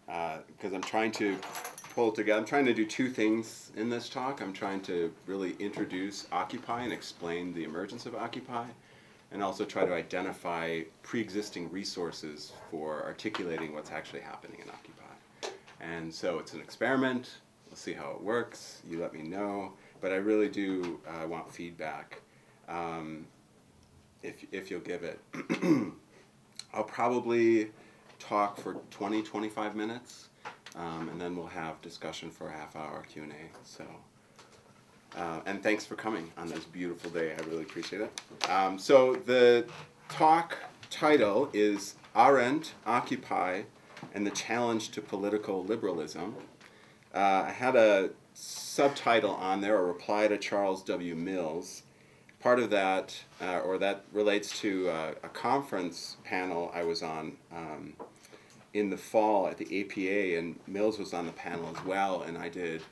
because I'm trying to pull together. I'm trying to do two things in this talk. I'm trying to really introduce Occupy and explain the emergence of Occupy, and also try to identify pre-existing resources for articulating what's actually happening in Occupy. And so it's an experiment. We'll see how it works. You let me know. But I really do want feedback if you'll give it. I'll probably talk for 20-25 minutes, and then we'll have discussion for a half-hour Q&A. So, and thanks for coming on this beautiful day. I really appreciate it. So the talk title is Arendt, Occupy, and the Challenge to Political Liberalism. I had a subtitle on there, a reply to Charles W. Mills. Part of that, or that relates to a conference panel I was on in the fall at the APA, and Mills was on the panel as well, and I did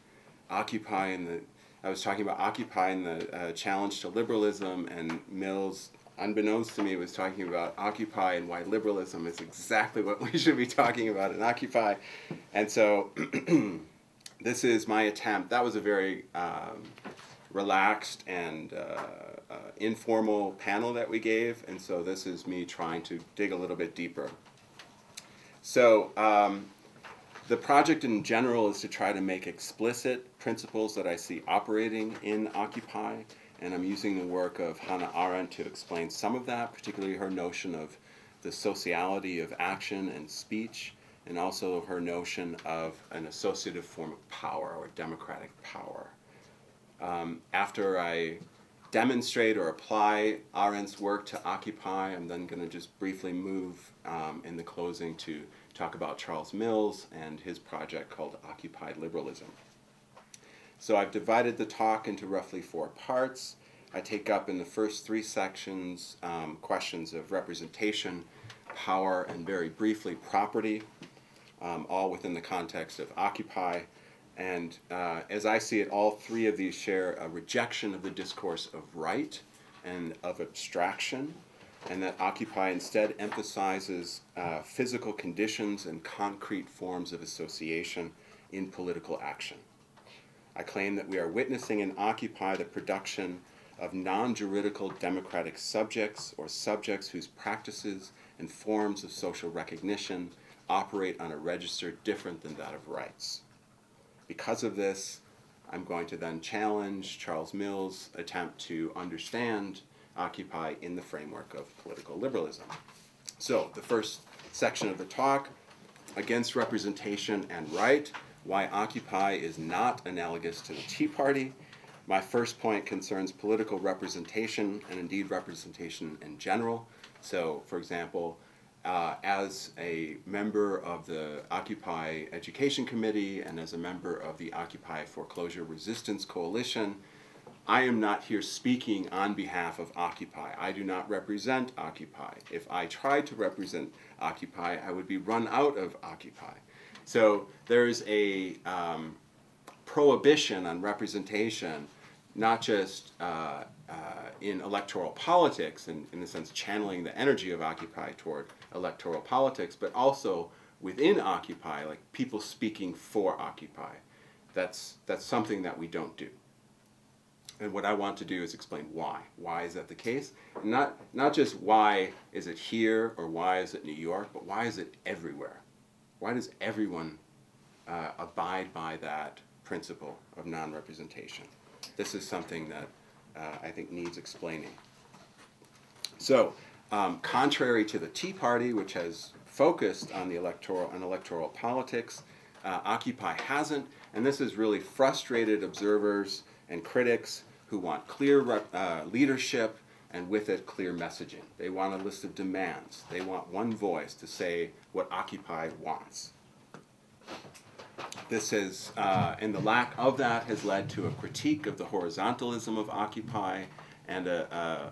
Occupy and the, I was talking about Occupy and the challenge to liberalism, and Mills, unbeknownst to me, was talking about Occupy and why liberalism is exactly what we should be talking about in Occupy. And so this is my attempt. That was a very relaxed and informal panel that we gave, and so this is me trying to dig a little bit deeper. So the project in general is to try to make explicit principles that I see operating in Occupy, and I'm using the work of Hannah Arendt to explain some of that, particularly her notion of the sociality of action and speech, and also her notion of an associative form of power or democratic power. After I demonstrate or apply Arendt's work to Occupy, I'm then going to just briefly move in the closing to talk about Charles Mills and his project called Occupied Liberalism. So I've divided the talk into roughly 4 parts. I take up in the first 3 sections questions of representation, power, and very briefly property, all within the context of Occupy. And as I see it, all 3 of these share a rejection of the discourse of right and of abstraction, and that Occupy instead emphasizes physical conditions and concrete forms of association in political action. I claim that we are witnessing in Occupy the production of non-juridical democratic subjects, or subjects whose practices and forms of social recognition operate on a register different than that of rights. Because of this, I'm going to then challenge Charles Mills' attempt to understand Occupy in the framework of political liberalism. So the first section of the talk, against representation and right, why Occupy is not analogous to the Tea Party. My first point concerns political representation, and indeed representation in general. So, for example, as a member of the Occupy Education Committee and as a member of the Occupy Foreclosure Resistance Coalition, I am not here speaking on behalf of Occupy. I do not represent Occupy. If I tried to represent Occupy, I would be run out of Occupy. So there's a prohibition on representation, not just in electoral politics, and in a sense channeling the energy of Occupy toward electoral politics, but also within Occupy, like people speaking for Occupy. That's something that we don't do. And what I want to do is explain why. Why is that the case? Not just why is it here or why is it New York, but why is it everywhere? Why does everyone abide by that principle of non-representation? This is something that I think needs explaining. So, contrary to the Tea Party, which has focused on the electoral politics, Occupy hasn't, and this has really frustrated observers and critics who want clear leadership and with it clear messaging. They want a list of demands. They want one voice to say what Occupy wants. This has, and the lack of that has led to a critique of the horizontalism of Occupy and a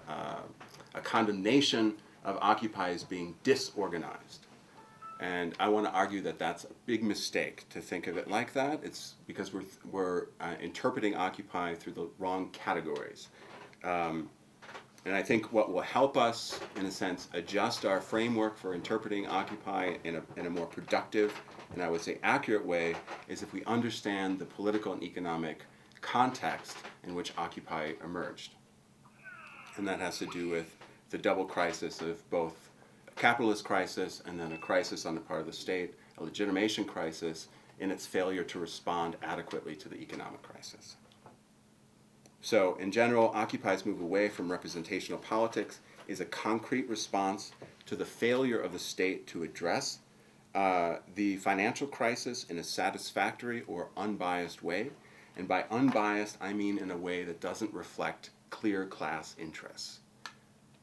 condemnation of Occupy as being disorganized. And I want to argue that that's a big mistake to think of it like that. It's because we're interpreting Occupy through the wrong categories. And I think what will help us, in a sense, adjust our framework for interpreting Occupy in a more productive and I would say accurate way is if we understand the political and economic context in which Occupy emerged. And that has to do with the double crisis of both a capitalist crisis and then a crisis on the part of the state, a legitimation crisis in its failure to respond adequately to the economic crisis. So, in general, Occupy's move away from representational politics is a concrete response to the failure of the state to address the financial crisis in a satisfactory or unbiased way. And by unbiased, I mean in a way that doesn't reflect clear class interests.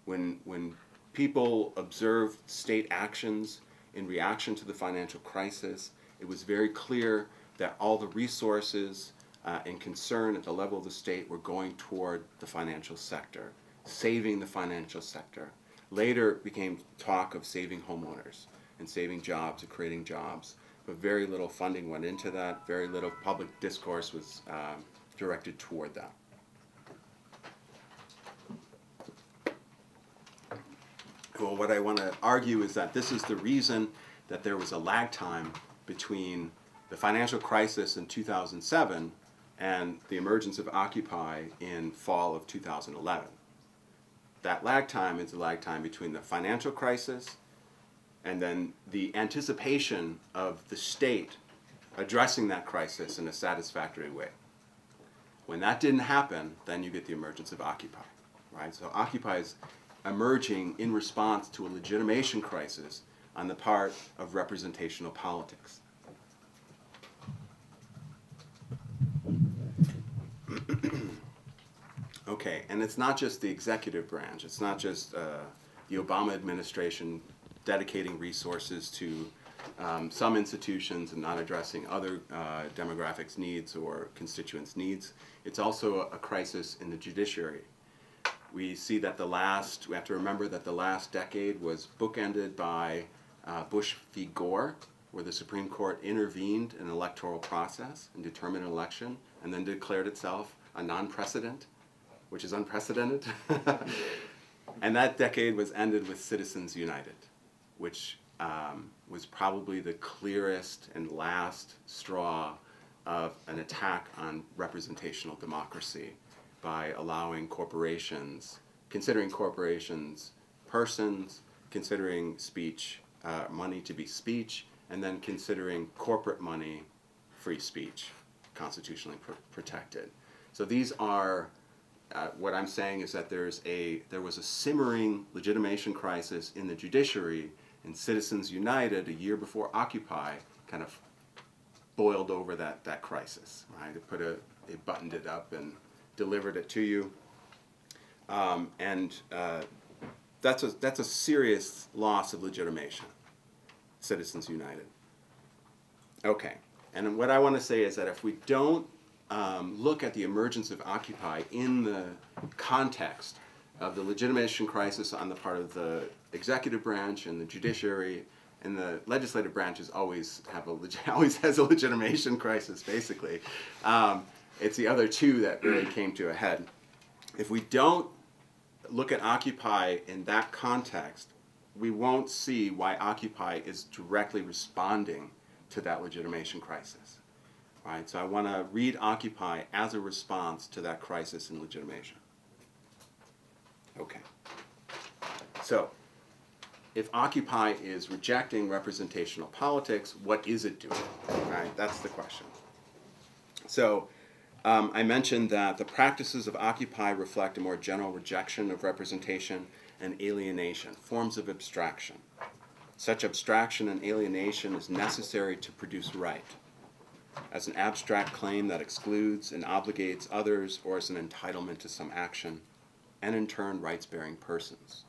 When people observed state actions in reaction to the financial crisis, it was very clear that all the resources and concern at the level of the state were going toward the financial sector, saving the financial sector. Later it became talk of saving homeowners and saving jobs and creating jobs, but very little funding went into that, very little public discourse was directed toward that. Well, what I want to argue is that this is the reason that there was a lag time between the financial crisis in 2007 and the emergence of Occupy in fall of 2011. That lag time is the lag time between the financial crisis and then the anticipation of the state addressing that crisis in a satisfactory way. When that didn't happen, then you get the emergence of Occupy, right? So Occupy is emerging in response to a legitimation crisis on the part of representational politics. Okay, and it's not just the executive branch. It's not just the Obama administration dedicating resources to some institutions and not addressing other demographics needs or constituents' needs. It's also a crisis in the judiciary. We see that we have to remember that the last decade was bookended by Bush v. Gore, where the Supreme Court intervened in an electoral process and determined an election and then declared itself a non-precedent, which is unprecedented. And that decade was ended with Citizens United, which was probably the clearest and last straw of an attack on representational democracy by allowing corporations, considering corporations persons, considering speech, money to be speech, and then considering corporate money free speech, constitutionally protected. So these are, what I'm saying is that there was a simmering legitimation crisis in the judiciary, and Citizens United, a year before Occupy, kind of boiled over that crisis, right? It buttoned it up and delivered it to you. That's a serious loss of legitimation, Citizens United. Okay, and what I want to say is that if we don't look at the emergence of Occupy in the context of the legitimation crisis on the part of the executive branch and the judiciary, and the legislative branches always has a legitimation crisis, basically. It's the other two that really came to a head. If we don't look at Occupy in that context, we won't see why Occupy is directly responding to that legitimation crisis. Right? So I want to read Occupy as a response to that crisis in legitimation. Okay. So, if Occupy is rejecting representational politics, what is it doing? Right? That's the question. So, I mentioned that the practices of Occupy reflect a more general rejection of representation and alienation, forms of abstraction. Such abstraction and alienation is necessary to produce right, as an abstract claim that excludes and obligates others, or as an entitlement to some action, and in turn rights-bearing persons.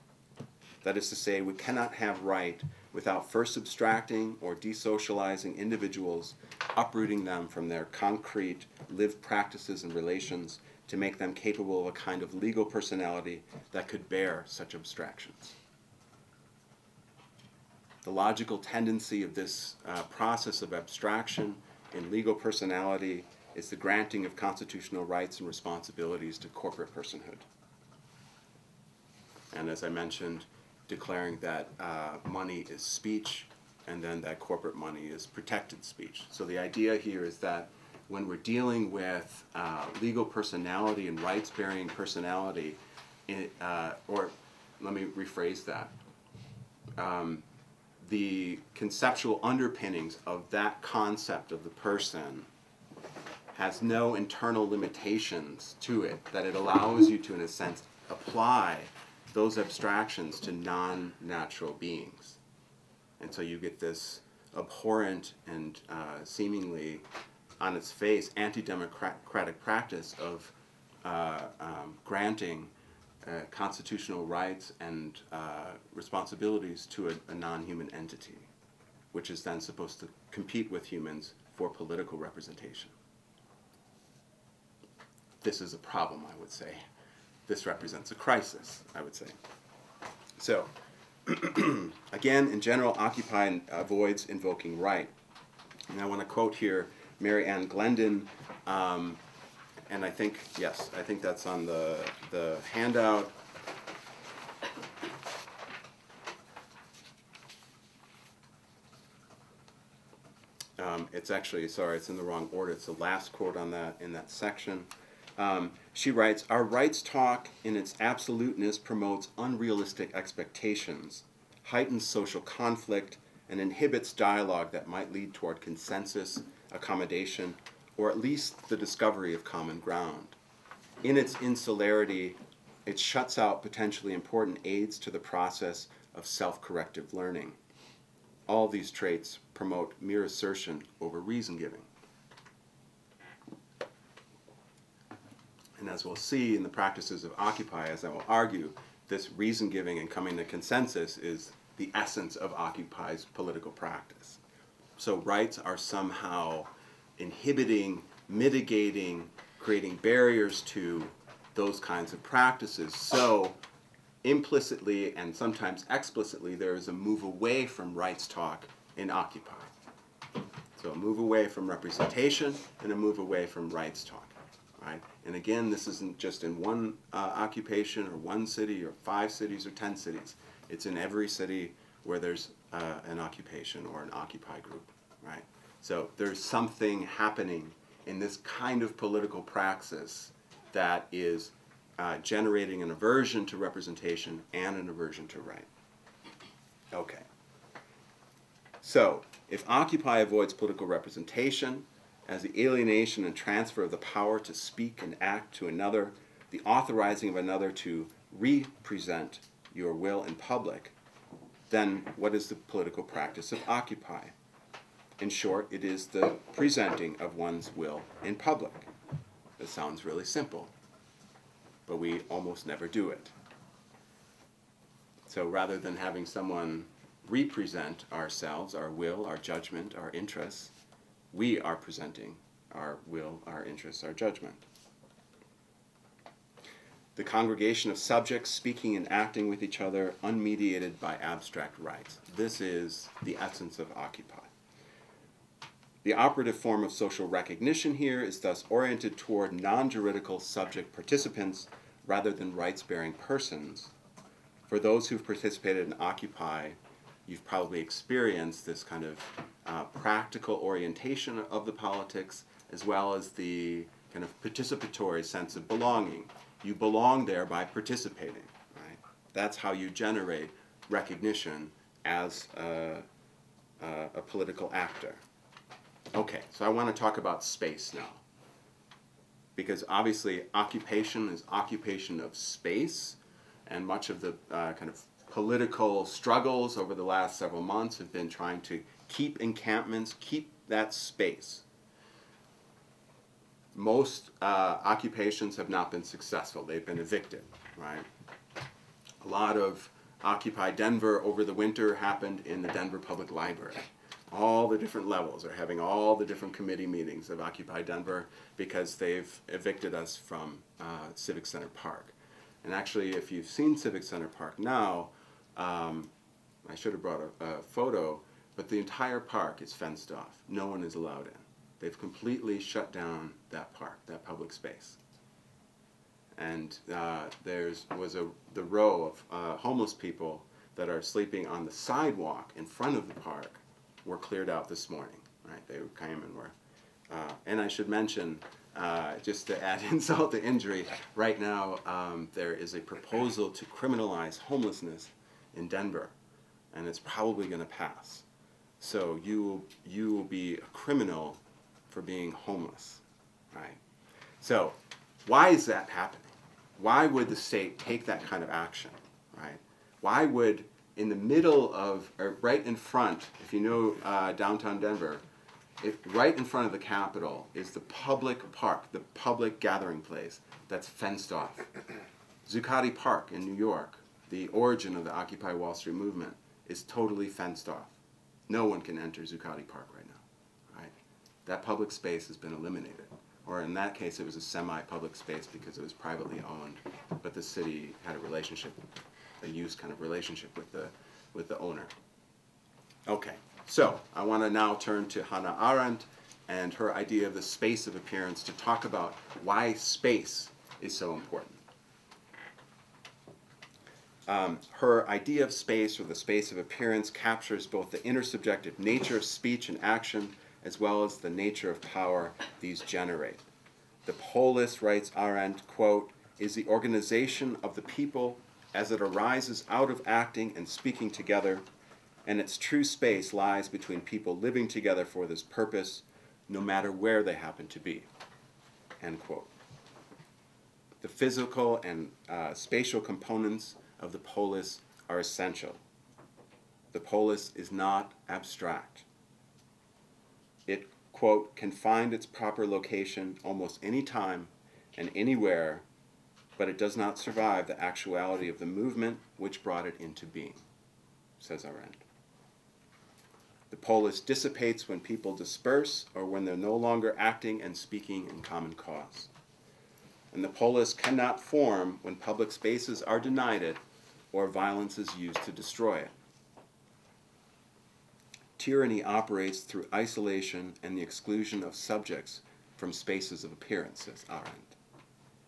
That is to say, we cannot have right without first abstracting or desocializing individuals, uprooting them from their concrete lived practices and relations to make them capable of a kind of legal personality that could bear such abstractions. The logical tendency of this process of abstraction in legal personality is the granting of constitutional rights and responsibilities to corporate personhood. and as I mentioned, declaring that money is speech, and then that corporate money is protected speech. So the idea here is that when we're dealing with legal personality and rights-bearing personality, or let me rephrase that, the conceptual underpinnings of that concept of the person has no internal limitations to it, that it allows you to, in a sense, apply those abstractions to non-natural beings. And so you get this abhorrent and seemingly, on its face, anti-democratic practice of granting constitutional rights and responsibilities to a non-human entity, which is then supposed to compete with humans for political representation. This is a problem, I would say. This represents a crisis, I would say. So, again, in general, Occupy avoids invoking right. And I want to quote here Mary Ann Glendon, and I think, yes, I think that's on the handout. It's actually, sorry, it's in the wrong order. It's the last quote on that, in that section. She writes, "Our rights talk in its absoluteness promotes unrealistic expectations, heightens social conflict, and inhibits dialogue that might lead toward consensus, accommodation, or at least the discovery of common ground. In its insularity, it shuts out potentially important aids to the process of self-corrective learning. All these traits promote mere assertion over reason-giving." And as we'll see in the practices of Occupy, as I will argue, this reason-giving and coming to consensus is the essence of Occupy's political practice. So rights are somehow inhibiting, mitigating, creating barriers to those kinds of practices. So implicitly and sometimes explicitly, there is a move away from rights talk in Occupy. So a move away from representation and a move away from rights talk. Right? And again, this isn't just in one occupation or one city or 5 cities or 10 cities. It's in every city where there's an occupation or an Occupy group. Right? So there's something happening in this kind of political praxis that is generating an aversion to representation and an aversion to right. Okay. So if Occupy avoids political representation, as the alienation and transfer of the power to speak and act to another, the authorizing of another to represent your will in public, then what is the political practice of Occupy? In short, it is the presenting of one's will in public. It sounds really simple, but we almost never do it. So rather than having someone represent ourselves, our will, our judgment, our interests, we are presenting our will, our interests, our judgment. The congregation of subjects speaking and acting with each other, unmediated by abstract rights. This is the essence of Occupy. The operative form of social recognition here is thus oriented toward non-juridical subject participants rather than rights-bearing persons. For those who've participated in Occupy, you've probably experienced this kind of practical orientation of the politics, as well as the kind of participatory sense of belonging. You belong there by participating, right? That's how you generate recognition as a political actor. Okay, so I want to talk about space now, because obviously occupation is occupation of space, and much of the kind of political struggles over the last several months have been trying to keep encampments, keep that space. Most occupations have not been successful. They've been evicted, right? A lot of Occupy Denver over the winter happened in the Denver Public Library. All the different levels are having all the different committee meetings of Occupy Denver because they've evicted us from Civic Center Park. And actually, if you've seen Civic Center Park now, I should have brought a photo, but the entire park is fenced off. No one is allowed in. They've completely shut down that park, that public space. and the row of homeless people that are sleeping on the sidewalk in front of the park were cleared out this morning. Right? They came and were, and I should mention, just to add insult to injury, right now there is a proposal to criminalize homelessness in Denver, and it's probably going to pass. So you will be a criminal for being homeless, right? So why is that happening? Why would the state take that kind of action, right? Why would, in the middle of, or right in front, if you know downtown Denver, right in front of the Capitol is the public park, the public gathering place that's fenced off. Zuccotti Park in New York, the origin of the Occupy Wall Street movement, is totally fenced off. No one can enter Zuccotti Park right now, right? That public space has been eliminated. Or in that case, it was a semi-public space because it was privately owned, but the city had a relationship, a use kind of relationship with the owner. Okay, so I want to now turn to Hannah Arendt and her idea of the space of appearance to talk about why space is so important. Her idea of space, or the space of appearance, captures both the intersubjective nature of speech and action, as well as the nature of power these generate. The polis, writes Arendt, quote, is the organization of the people as it arises out of acting and speaking together, and its true space lies between people living together for this purpose, no matter where they happen to be, end quote. The physical and spatial components of the polis are essential. The polis is not abstract. It, quote, can find its proper location almost any time and anywhere, but it does not survive the actuality of the movement which brought it into being, says Arendt. The polis dissipates when people disperse or when they're no longer acting and speaking in common cause. And the polis cannot form when public spaces are denied it or violence is used to destroy it. Tyranny operates through isolation and the exclusion of subjects from spaces of appearance, says Arendt.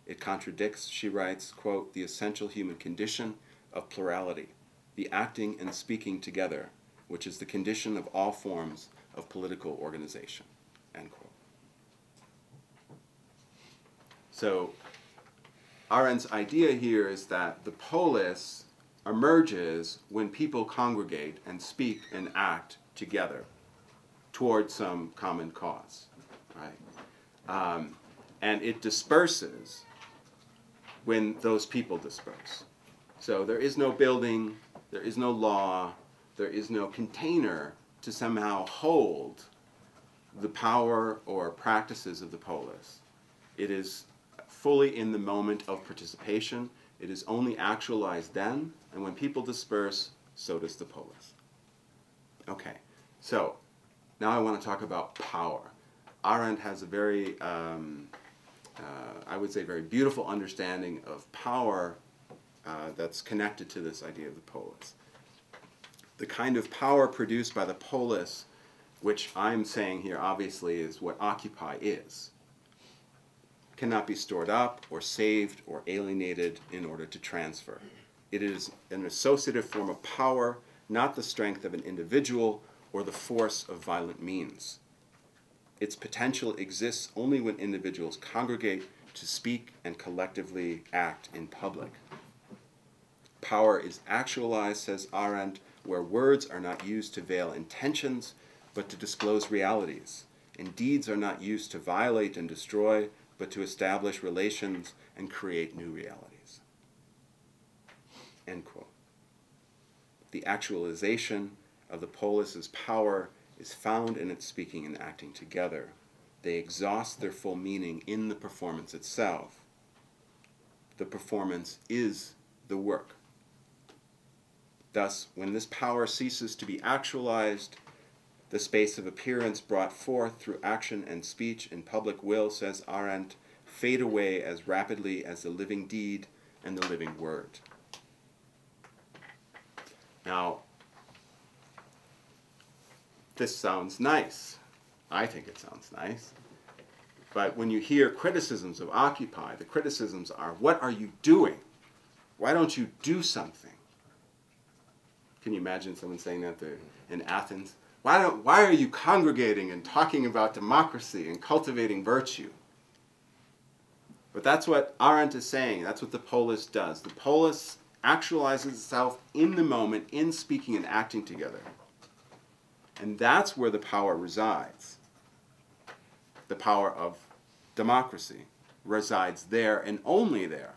It contradicts, she writes, quote, the essential human condition of plurality, the acting and speaking together, which is the condition of all forms of political organization, end quote. So Arendt's idea here is that the polis emerges when people congregate and speak and act together toward some common cause, right? And it disperses when those people disperse. So there is no building, there is no law, there is no container to somehow hold the power or practices of the polis. It is fully in the moment of participation. It is only actualized then, and when people disperse, so does the polis. Okay, so now I want to talk about power. Arendt has a very, I would say, very beautiful understanding of power that's connected to this idea of the polis. The kind of power produced by the polis, which I'm saying here obviously is what Occupy is, cannot be stored up or saved or alienated in order to transfer. It is an associative form of power, not the strength of an individual or the force of violent means. Its potential exists only when individuals congregate to speak and collectively act in public. Power is actualized, says Arendt, where words are not used to veil intentions, but to disclose realities, and deeds are not used to violate and destroy, but to establish relations and create new realities. End quote. The actualization of the polis's power is found in its speaking and acting together. They exhaust their full meaning in the performance itself. The performance is the work. Thus, when this power ceases to be actualized, the space of appearance brought forth through action and speech in public will, says Arendt, fade away as rapidly as the living deed and the living word. Now, this sounds nice. I think it sounds nice. But when you hear criticisms of Occupy, the criticisms are, what are you doing? Why don't you do something? Can you imagine someone saying that in Athens? Why are you congregating and talking about democracy and cultivating virtue? But that's what Arendt is saying. That's what the polis does. The polis actualizes itself in the moment, in speaking and acting together. And that's where the power resides. The power of democracy resides there and only there.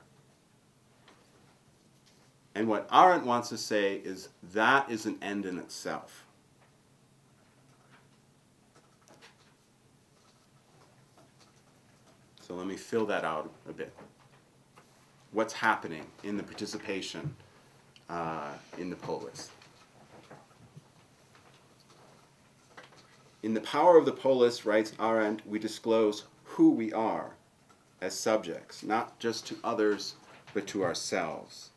And what Arendt wants to say is that is an end in itself. So let me fill that out a bit. What's happening in the participation in the polis? In the power of the polis, writes Arendt, we disclose who we are as subjects, not just to others, but to ourselves.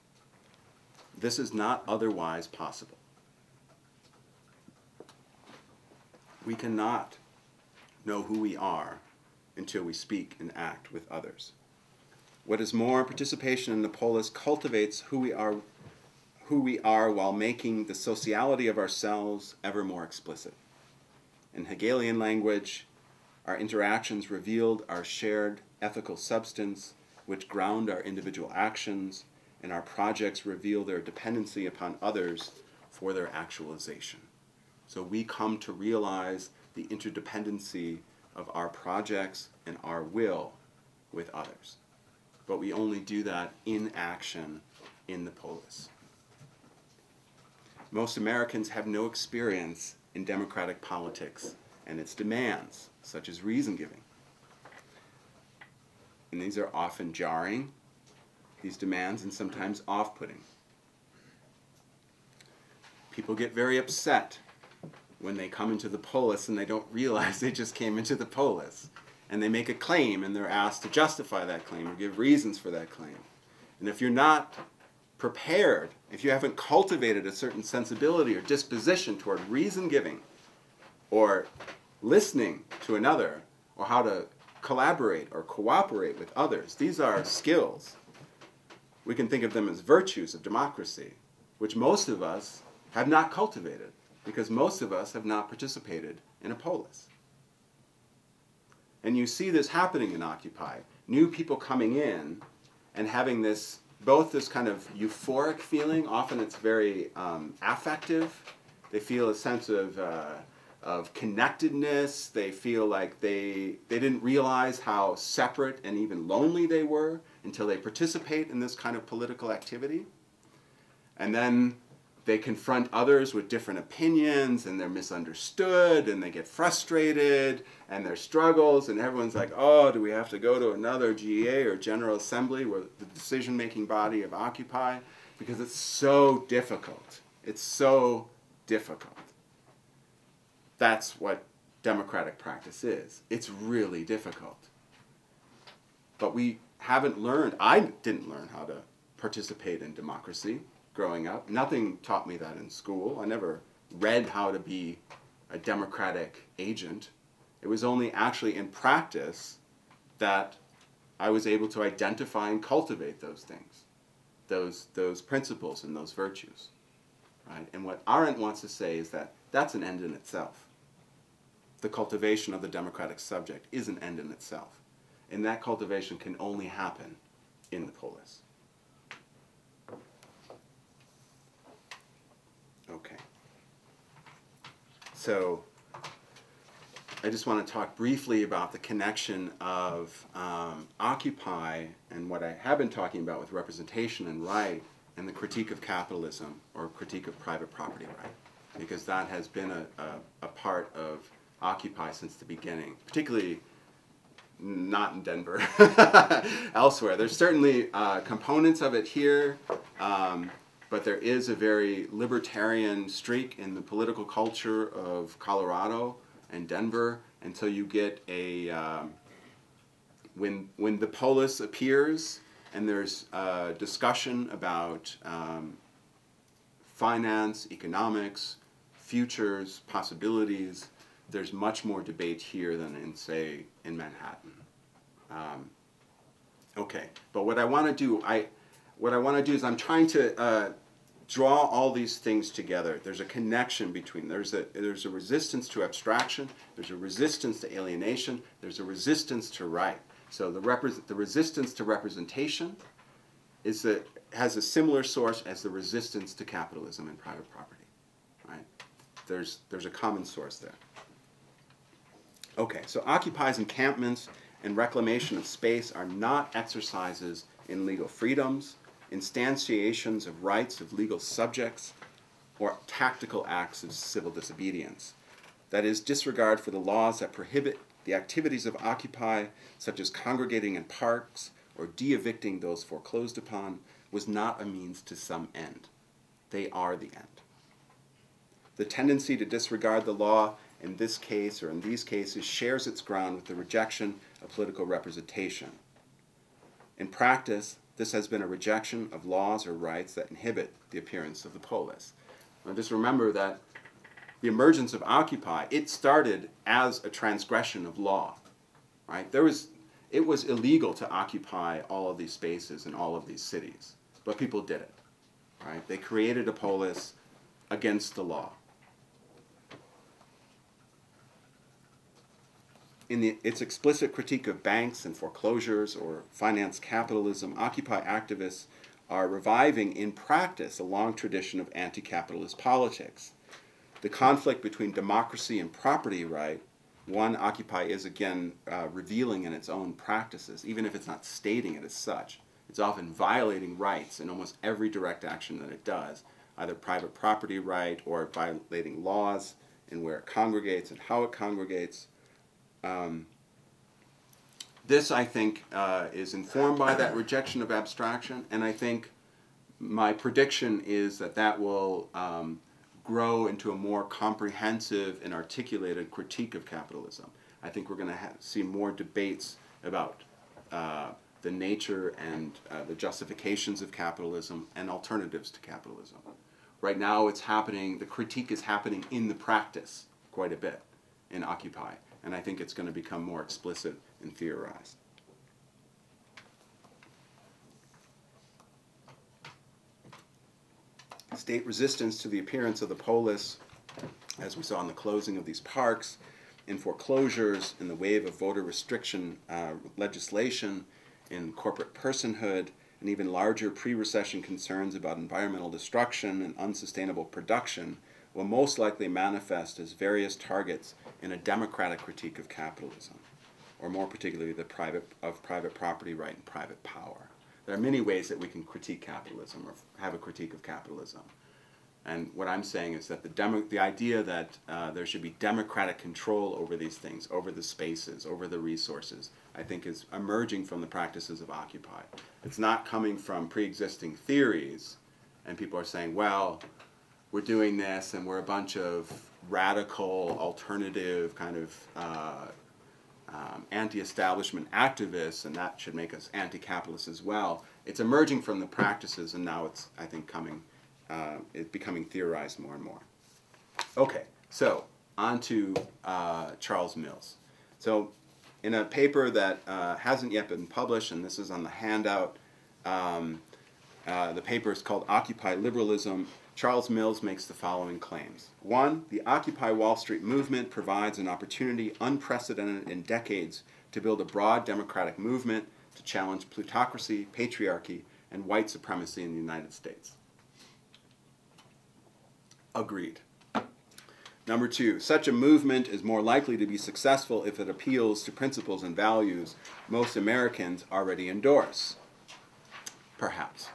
This is not otherwise possible. We cannot know who we are until we speak and act with others. What is more, participation in the polis cultivates who we are while making the sociality of ourselves ever more explicit. In Hegelian language, our interactions revealed our shared ethical substance, which ground our individual actions, and our projects reveal their dependency upon others for their actualization. So we come to realize the interdependency of our projects and our will with others. But we only do that in action in the polis. Most Americans have no experience in democratic politics and its demands, such as reason-giving. And these are often jarring, these demands, and sometimes off-putting. People get very upset when they come into the polis and they don't realize they just came into the polis. And they make a claim and they're asked to justify that claim or give reasons for that claim. And if you're not prepared, if you haven't cultivated a certain sensibility or disposition toward reason-giving or listening to another or how to collaborate or cooperate with others, these are skills. We can think of them as virtues of democracy, which most of us have not cultivated because most of us have not participated in a polis. And you see this happening in Occupy. New people coming in and having this, both this kind of euphoric feeling, often it's very affective. They feel a sense of connectedness. They feel like they didn't realize how separate and even lonely they were until they participate in this kind of political activity. And then they confront others with different opinions, and they're misunderstood, and they get frustrated, and their struggles, and everyone's like, oh, do we have to go to another GA or General Assembly, where the decision-making body of Occupy? Because it's so difficult. It's so difficult. That's what democratic practice is. It's really difficult. But we haven't learned, I didn't learn how to participate in democracy growing up. Nothing taught me that in school. I never read how to be a democratic agent. It was only actually in practice that I was able to identify and cultivate those things, those principles and those virtues. Right? And what Arendt wants to say is that that's an end in itself. The cultivation of the democratic subject is an end in itself. And that cultivation can only happen in the polis. Okay. So I just want to talk briefly about the connection of Occupy and what I have been talking about with representation and right and the critique of capitalism or critique of private property right, because that has been a part of Occupy since the beginning, particularly not in Denver, elsewhere. There's certainly components of it here, but there is a very libertarian streak in the political culture of Colorado and Denver until you get a, when the polis appears and there's discussion about finance, economics, futures, possibilities, there's much more debate here than in, say, in Manhattan Okay, but what I want to do, is I'm trying to draw all these things together. There's a connection between, there's a resistance to abstraction, there's a resistance to alienation, there's a resistance to right. So the resistance to representation has a similar source as the resistance to capitalism and private property, right? There's a common source there. Okay, so Occupy's encampments and reclamation of space are not exercises in legal freedoms, instantiations of rights of legal subjects, or tactical acts of civil disobedience. That is, disregard for the laws that prohibit the activities of Occupy, such as congregating in parks or de-evicting those foreclosed upon, was not a means to some end. They are the end. The tendency to disregard the law in this case or in these cases shares its ground with the rejection of political representation. In practice, this has been a rejection of laws or rights that inhibit the appearance of the polis. Now just remember that the emergence of Occupy, it started as a transgression of law, right? It was illegal to occupy all of these spaces in all of these cities, but people did it, right? They created a polis against the law. In its explicit critique of banks and foreclosures or finance capitalism, Occupy activists are reviving in practice a long tradition of anti-capitalist politics. The conflict between democracy and property right, one Occupy is again revealing in its own practices, even if it's not stating it as such. It's often violating rights in almost every direct action that it does, either private property right or violating laws in where it congregates and how it congregates. This, I think, is informed by that rejection of abstraction, and I think my prediction is that that will grow into a more comprehensive and articulated critique of capitalism. I think we're going to see more debates about the nature and the justifications of capitalism and alternatives to capitalism. Right now it's happening, the critique is happening in the practice quite a bit in Occupy, and I think it's going to become more explicit and theorized. State resistance to the appearance of the polis, as we saw in the closing of these parks, in foreclosures, in the wave of voter restriction legislation, in corporate personhood, and even larger pre-recession concerns about environmental destruction and unsustainable production, will most likely manifest as various targets in a democratic critique of capitalism, or more particularly the private property right and private power. There are many ways that we can critique capitalism or have a critique of capitalism. And what I'm saying is that the idea that there should be democratic control over these things, over the spaces, over the resources, I think is emerging from the practices of Occupy. It's not coming from pre-existing theories, and people are saying, well, we're doing this and we're a bunch of radical, alternative kind of anti-establishment activists, and that should make us anti-capitalist as well. It's emerging from the practices, and now it's, I think, it's becoming theorized more and more. Okay, so on to Charles Mills. So in a paper that hasn't yet been published, and this is on the handout, the paper is called Occupy Liberalism. Charles Mills makes the following claims. 1, the Occupy Wall Street movement provides an opportunity unprecedented in decades to build a broad democratic movement to challenge plutocracy, patriarchy, and white supremacy in the United States. Agreed. Number 2, such a movement is more likely to be successful if it appeals to principles and values most Americans already endorse. Perhaps.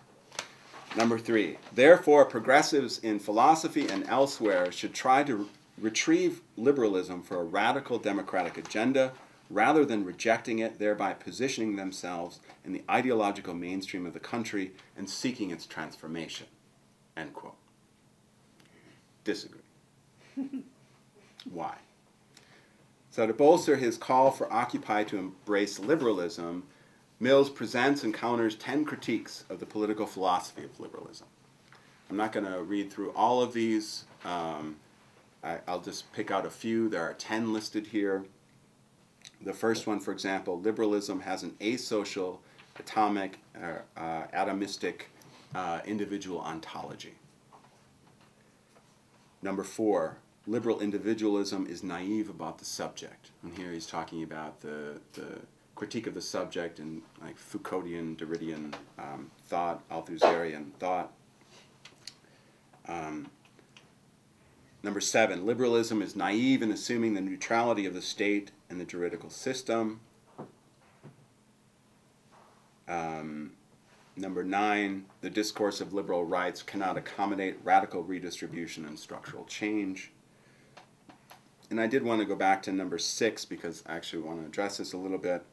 Number 3, therefore progressives in philosophy and elsewhere should try to retrieve liberalism for a radical democratic agenda rather than rejecting it, thereby positioning themselves in the ideological mainstream of the country and seeking its transformation. End quote. Disagree. Why? So to bolster his call for Occupy to embrace liberalism, Mills presents and counters 10 critiques of the political philosophy of liberalism. I'm not going to read through all of these. I'll just pick out a few. There are 10 listed here. The first one, for example, liberalism has an asocial, atomic, atomistic individual ontology. Number 4, liberal individualism is naive about the subject. And here he's talking about the critique of the subject in like Foucauldian, Derridian thought, Althusserian thought. Number 7, liberalism is naive in assuming the neutrality of the state and the juridical system. Number 9, the discourse of liberal rights cannot accommodate radical redistribution and structural change. And I did want to go back to number 6 because I actually want to address this a little bit.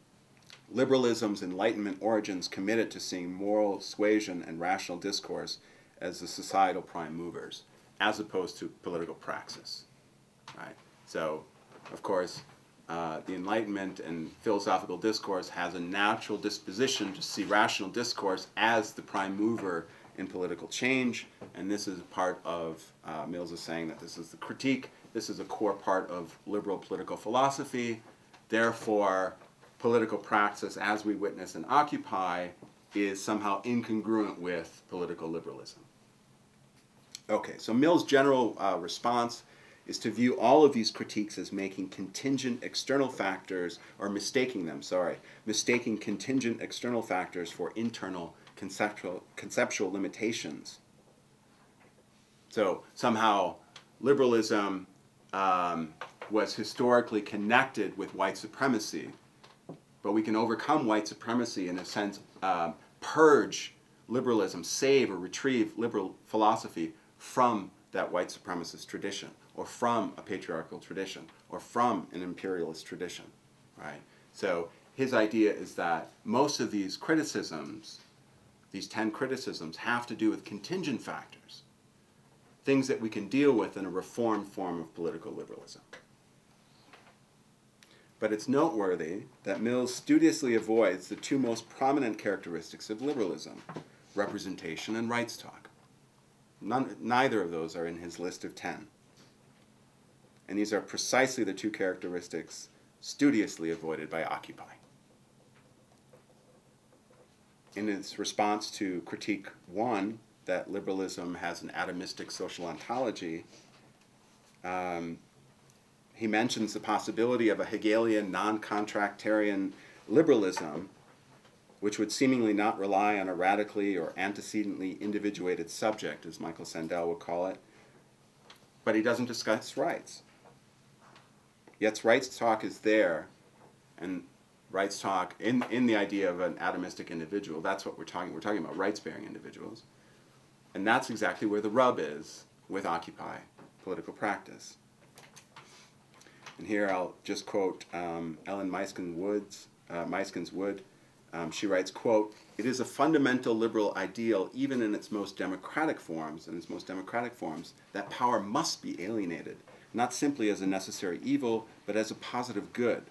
Liberalism's Enlightenment origins committed to seeing moral suasion and rational discourse as the societal prime movers, as opposed to political praxis. Right? So, of course, the Enlightenment and philosophical discourse has a natural disposition to see rational discourse as the prime mover in political change, and this is part of, Mills is saying that this is the critique, this is a core part of liberal political philosophy, therefore political praxis as we witness and occupy is somehow incongruent with political liberalism. Okay, so Mill's general response is to view all of these critiques as making contingent external factors, or mistaking contingent external factors for internal conceptual limitations. So somehow liberalism was historically connected with white supremacy, but we can overcome white supremacy, in a sense, purge liberalism, save or retrieve liberal philosophy from that white supremacist tradition, or from a patriarchal tradition, or from an imperialist tradition, right? So his idea is that most of these criticisms, these 10 criticisms, have to do with contingent factors, things that we can deal with in a reformed form of political liberalism. But it's noteworthy that Mills studiously avoids the 2 most prominent characteristics of liberalism, representation and rights talk. Neither of those are in his list of 10. And these are precisely the 2 characteristics studiously avoided by Occupy. In its response to critique 1, that liberalism has an atomistic social ontology, he mentions the possibility of a Hegelian non-contractarian liberalism, which would seemingly not rely on a radically or antecedently individuated subject, as Michael Sandel would call it, but he doesn't discuss rights. Yet rights talk is there, and rights talk in the idea of an atomistic individual, that's what we're talking about rights-bearing individuals, and that's exactly where the rub is with Occupy, political practice. And here I'll just quote Ellen Meiskens-Wood. She writes, quote, "It is a fundamental liberal ideal, even in its most democratic forms, that power must be alienated, not simply as a necessary evil, but as a positive good.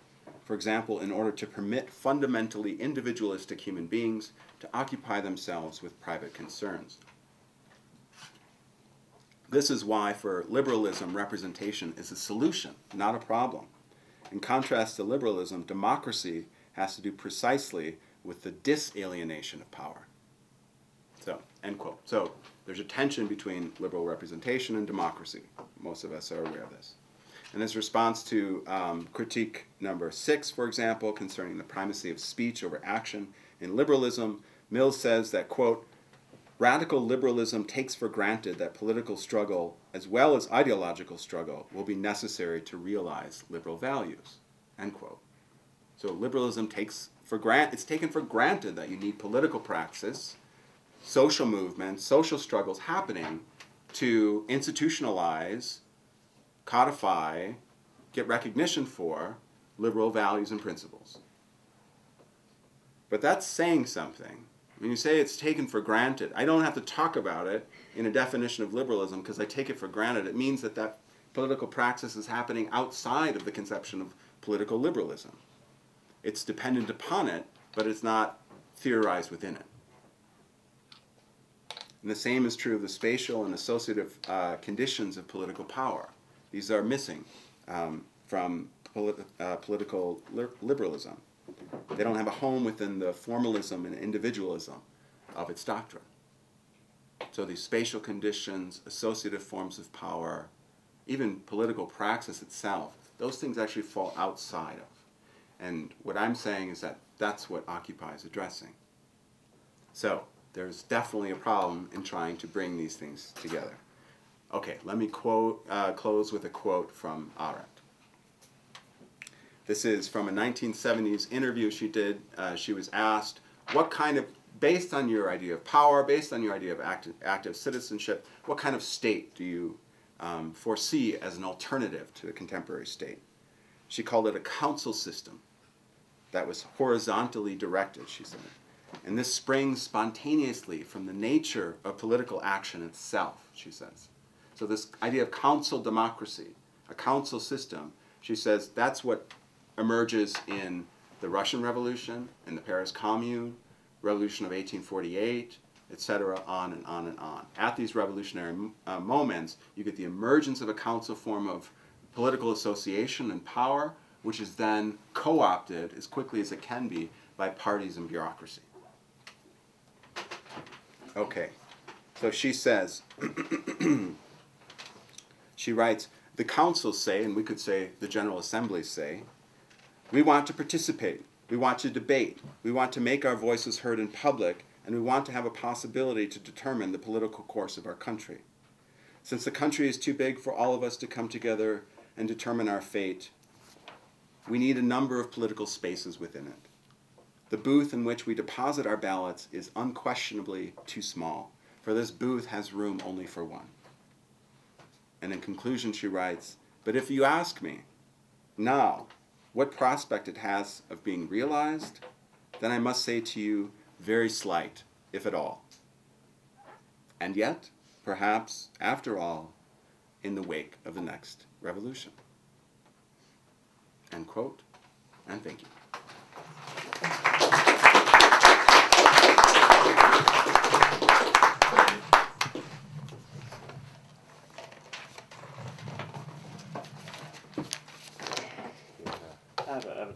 For example, in order to permit fundamentally individualistic human beings to occupy themselves with private concerns." This is why, for liberalism, representation is a solution, not a problem. In contrast to liberalism, democracy has to do precisely with the disalienation of power. So, end quote. So, there's a tension between liberal representation and democracy. Most of us are aware of this. In his response to critique number 6, for example, concerning the primacy of speech over action in liberalism, Mills says that, quote, "Radical liberalism takes for granted that political struggle, as well as ideological struggle, will be necessary to realize liberal values," end quote. So liberalism it's taken for granted that you need political praxis, social movements, social struggles happening to institutionalize, codify, get recognition for liberal values and principles. But that's saying something. When you say it's taken for granted, I don't have to talk about it in a definition of liberalism because I take it for granted. It means that that political praxis is happening outside of the conception of political liberalism. It's dependent upon it, but it's not theorized within it. And the same is true of the spatial and associative conditions of political power. These are missing from political liberalism. They don't have a home within the formalism and individualism of its doctrine. So these spatial conditions, associative forms of power, even political praxis itself, those things actually fall outside of. And what I'm saying is that that's what Occupy is addressing. So there's definitely a problem in trying to bring these things together. Okay, let me close with a quote from Arendt. This is from a 1970s interview she did. She was asked, what kind of, based on your idea of power, based on your idea of active citizenship, what kind of state do you foresee as an alternative to the contemporary state? She called it a council system that was horizontally directed, she said. And this springs spontaneously from the nature of political action itself, she says. So this idea of council democracy, a council system, she says that's what emerges in the Russian Revolution, in the Paris Commune, Revolution of 1848, etc., on and on and on. At these revolutionary moments, you get the emergence of a council form of political association and power, which is then co-opted as quickly as it can be by parties and bureaucracy. Okay, so she says, she writes, the councils say, and we could say the General Assemblies say, we want to participate, we want to debate, we want to make our voices heard in public, and we want to have a possibility to determine the political course of our country. Since the country is too big for all of us to come together and determine our fate, we need a number of political spaces within it. The booth in which we deposit our ballots is unquestionably too small, for this booth has room only for one. And in conclusion she writes, but if you ask me, now, what prospect it has of being realized, then I must say to you, very slight, if at all. And yet, perhaps, after all, in the wake of the next revolution. End quote, and thank you. I have a